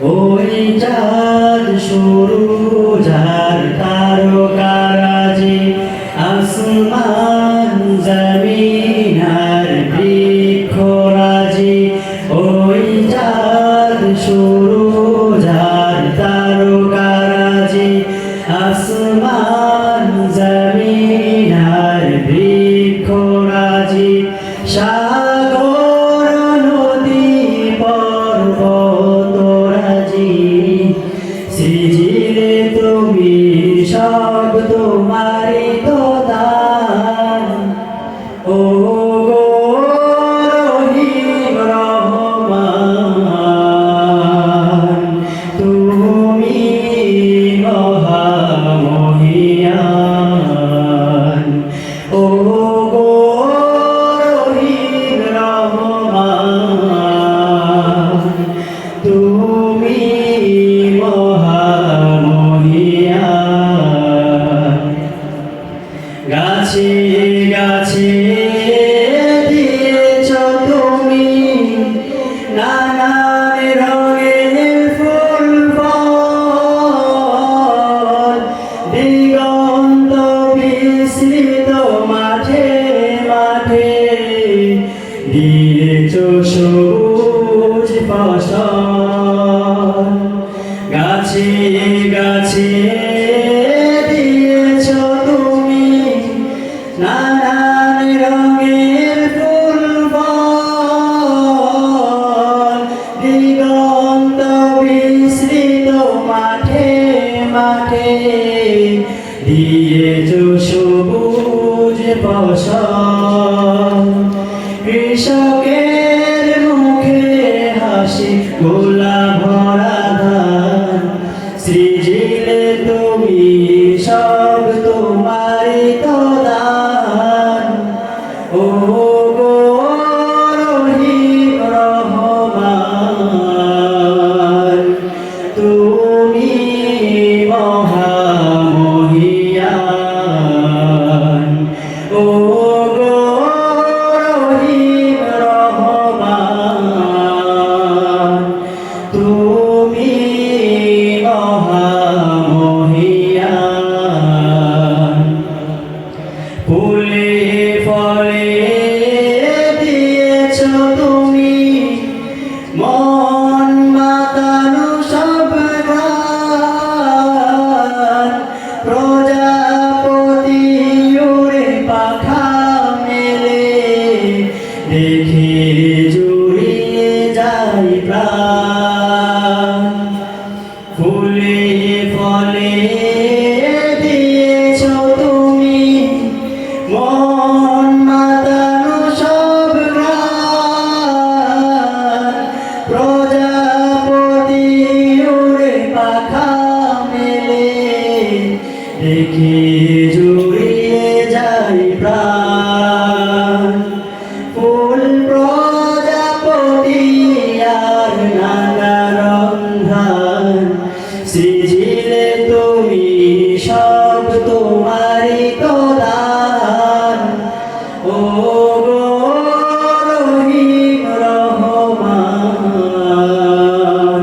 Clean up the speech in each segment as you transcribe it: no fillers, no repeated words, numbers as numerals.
ওই চাঁদ শুরু যার তারকারাজি আসমান জমিন আর বৃক্ষরাজি ওই চাঁদ শুরু যার তারকারাজি আসমান জমিন আর বৃক্ষরাজি সাগর নদী পর্বতরাজি সৃজিলে তুমি সব তোমারি তো দান ও গো রহিম রহমান তুমি মহামহিয়ান ও গো রহিম রহমান তুমি মহামহিয়ান গাছে গাছে দিয়েছ তুমি নানান রঙের ফুল ফল দিগন্ত বিস্তৃত মাঠে মাঠে দিয়েছ সবুজ ফসল গাছে গাছে দিয়েছ তুমি নানান রঙের ফুল ফল দিগন্ত বিস্তৃত মাঠে মাঠে দিয়েছ সবুজ ফসল কৃষকের মুখে হাসি গোলা ভরা ধান সৃজিলে তুমি সব তোমারি তো দান ও গো রহিম রহমান তুমি মহামহিয়ান ও গো রহিম রহমান তুমি মহামহিয়ান ফুলে ফলে দিয়েছ তুমি মন মাতানো সব গান প্রজাপতি উড়ে পাখা মেলে দেখে জুড়িয়ে যায় প্রাণ ফুলে ফলে দিয়েছ তুমি মন মাতানো সব গান প্রজাপতি উড়ে পাখা মেলে দেখে জুড়িয়ে যায় প্রাণ ফুল প্রজাপতি আর নানা রন্ধন সৃজিলে তুমি সব তোমারি তো দান ও গো রহিম রহমান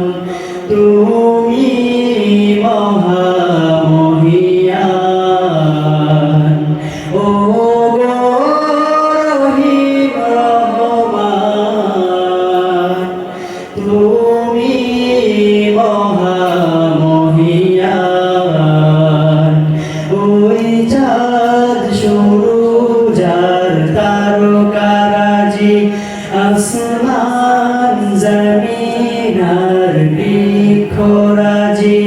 তুমি মহামহিয়ান ও গো রহিম রহমান তুমি মহামহিয়ান ওই চাঁদ শুরু যার তারকারাজি আসমান জমিন আর বৃক্ষরাজি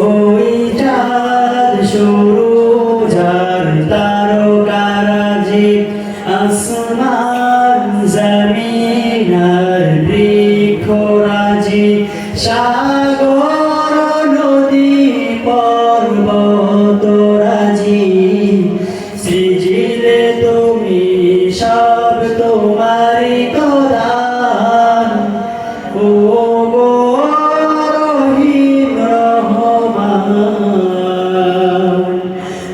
ওই চাঁদ শুরু যার তারকারাজি আসমান জমিন আর বৃক্ষরাজি সাগর নদী পর্বতরাজি সৃজিলে তুমি সব তোমারি তো দান ও গো রহিম রহমান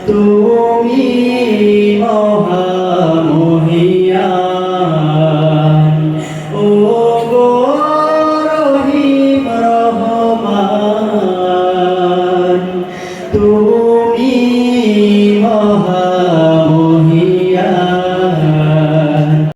তুমি মহামহিয়ান ও গো রহিম রহমান। তুমি